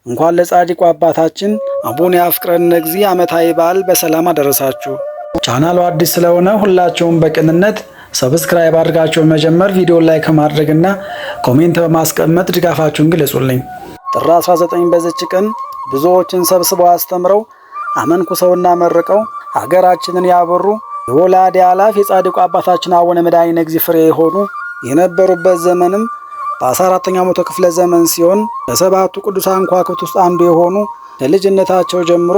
እንኳን ለጻድቁ አባታችን አቡነ አፍቅረነ እግዚእ ዓመታዊ በዓል በሰላም አደረሳችሁ። ቻናሉ አዲስ ስለሆነ ሁላችሁም በቅንነት ሰብስክራይብ አድርጋችሁ መጀመር፣ ቪዲዮ ላይክ ማድረግና ኮሜንት በማስቀመጥ ድጋፋችሁን ግለጹልኝ። ጥር 19 በዚች ቀን ብዙዎችን ሰብስበው አስተምረው አመንኩሰውና መርቀው ሀገራችንን ያበሩ የወላዲ አላፍ የጻድቁ አባታችን አቡነ መድኃኒነ እግዚእ ፍሬ የሆኑ የነበሩበት ዘመንም በ14ኛው መቶ ክፍለ ዘመን ሲሆን ከሰባቱ ቅዱሳን ከዋክብት ውስጥ አንዱ የሆኑ ከልጅነታቸው ጀምሮ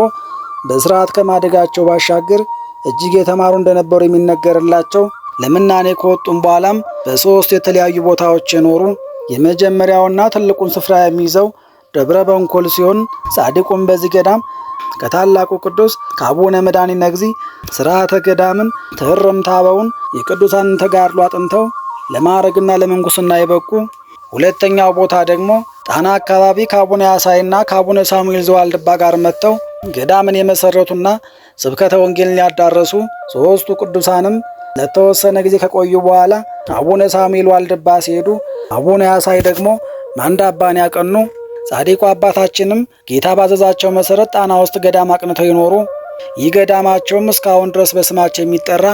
በስርዓት ከማደጋቸው ባሻገር እጅግ የተማሩ እንደነበሩ የሚነገርላቸው ለምናኔ ከወጡም በኋላም በሶስት የተለያዩ ቦታዎች የኖሩ የመጀመሪያውና ትልቁን ስፍራ የሚይዘው ደብረ በንኮል ሲሆን ጻድቁም በዚህ ገዳም ከታላቁ ቅዱስ ከአቡነ መድኃኒነ እግዚእ ስርዓተ ገዳምን ትሕርምተ አበውን የቅዱሳንን ተጋድሎ አጥንተው ለማዕረግና ለምንኩስና የበቁ። ሁለተኛው ቦታ ደግሞ ጣና አካባቢ ከአቡነ ያሳይና ከአቡነ ሳሙኤል ዘዋልድባ ጋር መጥተው ገዳምን የመሰረቱና ስብከተ ወንጌልን ያዳረሱ ሶስቱ ቅዱሳንም ለተወሰነ ጊዜ ከቆዩ በኋላ አቡነ ሳሙኤል ዋልድባ ሲሄዱ አቡነ ያሳይ ደግሞ ማንዳባን ያቀኑ። ጻድቁ አባታችንም ጌታ ባዘዛቸው መሰረት ጣና ውስጥ ገዳም አቅንተው ይኖሩ። ይህ ገዳማቸውም እስካሁን ድረስ በስማቸው የሚጠራ።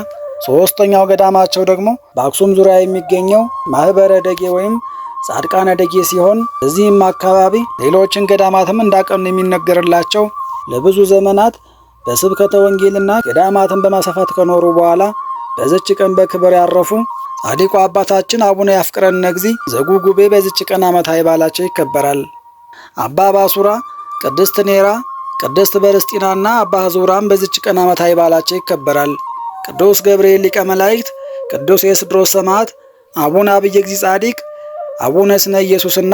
ሶስተኛው ገዳማቸው ደግሞ በአክሱም ዙሪያ የሚገኘው ማህበረ ደጌ ወይም ጻድቃነ ደጌ ሲሆን እዚህም አካባቢ ሌሎችን ገዳማትም እንዳቀኑ የሚነገርላቸው ለብዙ ዘመናት በስብከተ ወንጌልና ገዳማትን በማስፋፋት ከኖሩ በኋላ በዚች ቀን በክብር ያረፉ ጻድቁ አባታችን አቡነ አፍቅረነ እግዚእ ዘጉጉቤ በዚች ቀን ዓመታዊ በዓላቸው ይከበራል። አባ ባሱራ፣ ቅድስት ኔራ፣ ቅድስት በርስጢናና አባ ዙራም በዚች ቀን ዓመታዊ በዓላቸው ይከበራል። ቅዱስ ገብርኤል ሊቀ መላእክት፣ ቅዱስ ኤስድሮስ ሰማዕት፣ አቡነ አብየ እግዚእ ጻዲቅ፣ አቡነ ስነ ኢየሱስና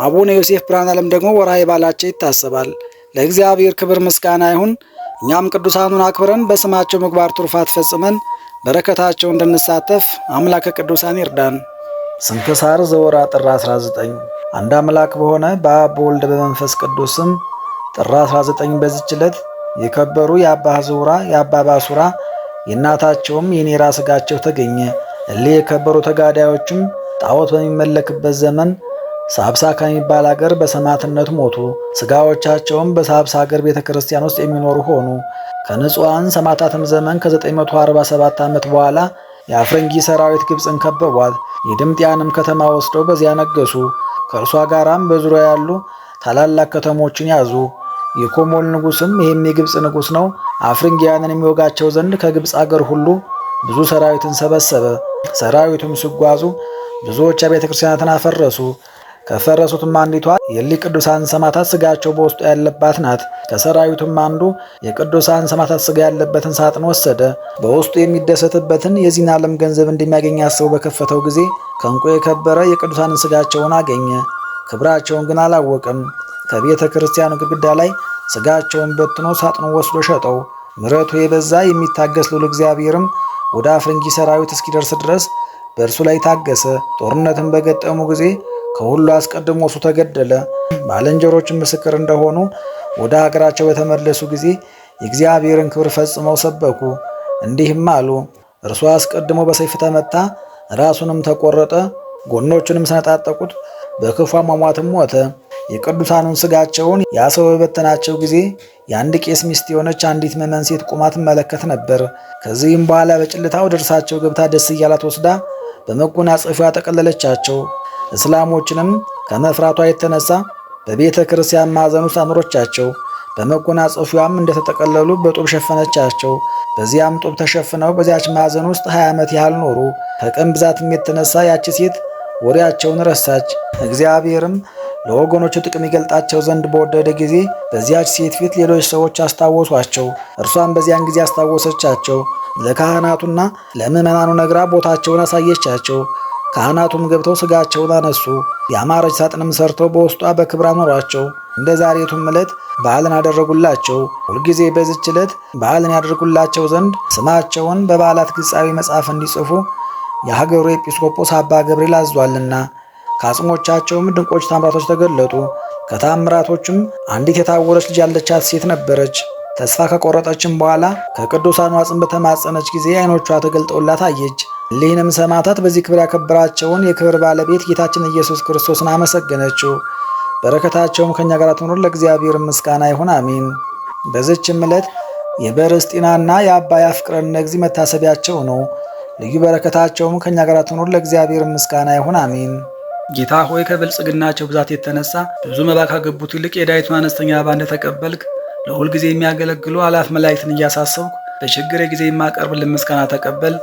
አቡነ ዮሴፍ ብርሃነ ዓለም ደግሞ ወርሃዊ በዓላቸው ይታሰባል። ለእግዚአብሔር ክብር ምስጋና ይሁን። እኛም ቅዱሳኑን አክብረን በስማቸው ምግባር ትሩፋት ፈጽመን በረከታቸው እንድንሳተፍ አምላከ ቅዱሳን ይርዳን። ስንክሳር ዘወርኃ ጥር 19 አንድ አምላክ በሆነ በአብ በወልድ በመንፈስ ቅዱስ ስም ጥር 19 በዚች ዕለት የከበሩ የአባ ዙራ የአባ ባሱራ የእናታቸውም የኔራ ስጋቸው ተገኘ። እሊህ የከበሩ ተጋዳዮችም ጣዖት በሚመለክበት ዘመን ሳብሳ ከሚባል አገር በሰማዕትነት ሞቱ። ስጋዎቻቸውም በሳብሳ አገር ቤተ ክርስቲያን ውስጥ የሚኖሩ ሆኑ። ከንጹሐን ሰማዕታትም ዘመን ከ947 ዓመት በኋላ የአፍረንጊ ሰራዊት ግብፅን ከበቧት። የድምጥያንም ከተማ ወስደው በዚያ ነገሱ። ከእርሷ ጋራም በዙሪያ ያሉ ታላላቅ ከተሞችን ያዙ። የኮሞል ንጉሥም ይህም የግብፅ ንጉሥ ነው፣ አፍረንጊያንን የሚወጋቸው ዘንድ ከግብፅ አገር ሁሉ ብዙ ሰራዊትን ሰበሰበ። ሰራዊቱም ሲጓዙ ብዙዎች ቤተ ክርስቲያናትን አፈረሱ። ከፈረሱትም አንዲቷ የሊ ቅዱሳን ሰማዕታት ስጋቸው በውስጡ ያለባት ናት። ከሰራዊቱም አንዱ የቅዱሳን ሰማዕታት ስጋ ያለበትን ሳጥን ወሰደ። በውስጡ የሚደሰትበትን የዚህን ዓለም ገንዘብ እንደሚያገኝ አስቦ በከፈተው ጊዜ ከዕንቁ የከበረ የቅዱሳንን ስጋቸውን አገኘ። ክብራቸውን ግን አላወቅም። ከቤተ ክርስቲያኑ ግድግዳ ላይ ስጋቸውን በትኖ ሳጥኑ ወስዶ ሸጠው። ምሕረቱ የበዛ የሚታገስ ልዑል እግዚአብሔርም ወደ አፍረንጊ ሰራዊት እስኪደርስ ድረስ በእርሱ ላይ ታገሰ። ጦርነትን በገጠሙ ጊዜ ከሁሉ አስቀድሞ እሱ ተገደለ። ባልንጀሮችን ምስክር እንደሆኑ ወደ ሀገራቸው በተመለሱ ጊዜ የእግዚአብሔርን ክብር ፈጽመው ሰበኩ። እንዲህም አሉ። እርሱ አስቀድሞ በሰይፍ ተመታ፣ ራሱንም ተቆረጠ፣ ጎኖቹንም ሰነጣጠቁት፣ በክፉ አሟሟትም ሞተ። የቅዱሳኑን ስጋቸውን ያ ሰው በበተናቸው ጊዜ የአንድ ቄስ ሚስት የሆነች አንዲት ምዕመን ሴት ቁማ ትመለከት ነበር። ከዚህም በኋላ በጭልታ ወደ እርሳቸው ገብታ ደስ እያላት ወስዳ በመጎናጸፊያ ጠቀለለቻቸው። እስላሞችንም ከመፍራቷ የተነሳ በቤተ ክርስቲያን ማዕዘን ውስጥ አኖረቻቸው። በመጎናጸፊያም እንደተጠቀለሉ በጡብ ሸፈነቻቸው። በዚያም ጡብ ተሸፍነው በዚያች ማዕዘን ውስጥ 20 ዓመት ያህል ኖሩ። ከቀን ብዛትም የተነሳ ያቺ ሴት ወሬያቸውን ረሳች። እግዚአብሔርም ለወገኖቹ ጥቅም ይገልጣቸው ዘንድ በወደደ ጊዜ በዚያች ሴት ፊት ሌሎች ሰዎች አስታወሷቸው። እርሷም በዚያን ጊዜ አስታወሰቻቸው። ለካህናቱና ለምዕመናኑ ነግራ ቦታቸውን አሳየቻቸው። ካህናቱም ገብተው ስጋቸውን አነሱ። ያማረች ሳጥንም ሰርተው በውስጧ በክብር አኖሯቸው። እንደ ዛሬቱም ዕለት በዓልን አደረጉላቸው። ሁልጊዜ በዚች ዕለት በዓልን ያደርጉላቸው ዘንድ ስማቸውን በበዓላት ግጻዊ መጽሐፍ እንዲጽፉ የሀገሩ ኤጲስቆጶስ አባ ገብርኤል አዟልና። ከአጽሞቻቸውም ድንቆች ታምራቶች ተገለጡ። ከታምራቶችም አንዲት የታወረች ልጅ ያለቻት ሴት ነበረች። ተስፋ ከቆረጠችም በኋላ ከቅዱሳኑ አጽም በተማጸነች ጊዜ ዓይኖቿ ተገልጠውላት አየች። እሊህንም ሰማዕታት በዚህ ክብር ያከበራቸውን የክብር ባለቤት ጌታችን ኢየሱስ ክርስቶስን አመሰገነችው። በረከታቸውም ከእኛ ጋር ትኑር። ለእግዚአብሔር ምስጋና ይሁን አሜን። በዚችም ዕለት የበርስጢናና የአባ ያፍቅረነ እግዚእ መታሰቢያቸው ነው። ልዩ በረከታቸውም ከእኛ ጋር ትኑር። ለእግዚአብሔር ምስጋና ይሁን አሜን። ጌታ ሆይ ከብልጽግናቸው ብዛት የተነሳ ብዙ መባ ካገቡት ይልቅ የዳዊቱን አነስተኛ መባ እንደተቀበልክ ለሁል ጊዜ የሚያገለግሉ አላፍ መላእክትን እያሳሰብኩ በችግሬ ጊዜ የማቀርብልን ምስጋና ተቀበል።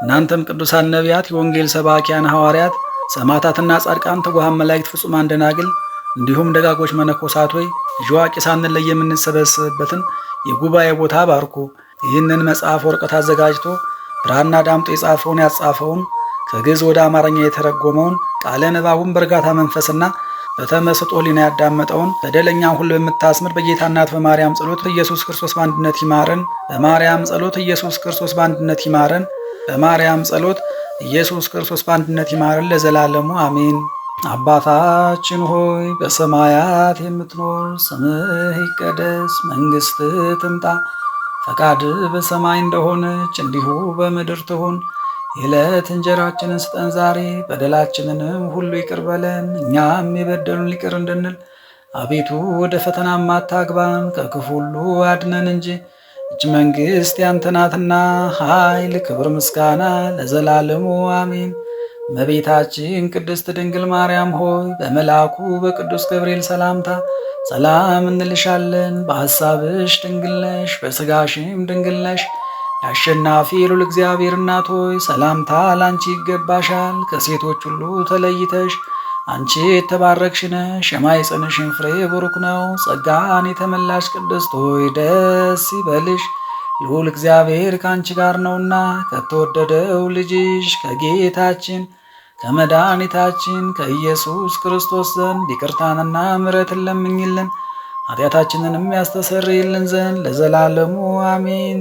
እናንተም ቅዱሳን ነቢያት፣ የወንጌል ሰባኪያን ሐዋርያት፣ ሰማዕታትና ጻድቃን፣ ትጉሃን መላእክት፣ ፍጹማን ደናግል እንዲሁም ደጋጎች መነኮሳት ሆይ ልጅ አዋቂ ሳንለይ የምንሰበሰብበትን የጉባኤ ቦታ ባርኩ። ይህንን መጽሐፍ ወረቀት አዘጋጅቶ ብራና ዳምጦ የጻፈውን ያጻፈውን ከግዕዝ ወደ አማርኛ የተረጎመውን ቃለ ንባቡን በእርጋታ መንፈስና በተመስጦ ሕሊና ያዳመጠውን በደለኛን ሁሉ በምታስምር በጌታ እናት በማርያም ጸሎት ኢየሱስ ክርስቶስ በአንድነት ይማረን። በማርያም ጸሎት ኢየሱስ ክርስቶስ በአንድነት ይማረን። በማርያም ጸሎት ኢየሱስ ክርስቶስ በአንድነት ይማረን ለዘላለሙ አሜን። አባታችን ሆይ በሰማያት የምትኖር፣ ስምህ ይቀደስ፣ መንግሥትህ ትምጣ፣ ፈቃድህ በሰማይ እንደሆነች እንዲሁ በምድር ትሁን። የዕለት እንጀራችንን ስጠን ዛሬ፣ በደላችንንም ሁሉ ይቅር በለን እኛም የበደሉን ይቅር እንድንል። አቤቱ ወደ ፈተናም አታግባን ከክፉ ሁሉ አድነን እንጂ እጅ መንግሥት ያንተ ናትና፣ ኃይል፣ ክብር፣ ምስጋና ለዘላለሙ አሜን። እመቤታችን ቅድስት ድንግል ማርያም ሆይ በመልአኩ በቅዱስ ገብርኤል ሰላምታ ሰላም እንልሻለን። በሐሳብሽ ድንግል ነሽ፣ በሥጋሽም ድንግል ነሽ። የአሸናፊ ልዑል እግዚአብሔር እናት ሆይ ሰላምታ ላንቺ ይገባሻል። ከሴቶች ሁሉ ተለይተሽ አንቺ የተባረክሽ ነሽ፣ የማኅፀንሽን ፍሬ ቡሩክ ነው። ጸጋን የተመላሽ ቅድስት ሆይ ደስ ይበልሽ፣ ልዑል እግዚአብሔር ከአንቺ ጋር ነውና ከተወደደው ልጅሽ ከጌታችን ከመድኃኒታችን ከኢየሱስ ክርስቶስ ዘንድ ይቅርታንና ምሕረትን ለምኝልን ኃጢአታችንንም ያስተሰርይልን ዘንድ ለዘላለሙ አሜን።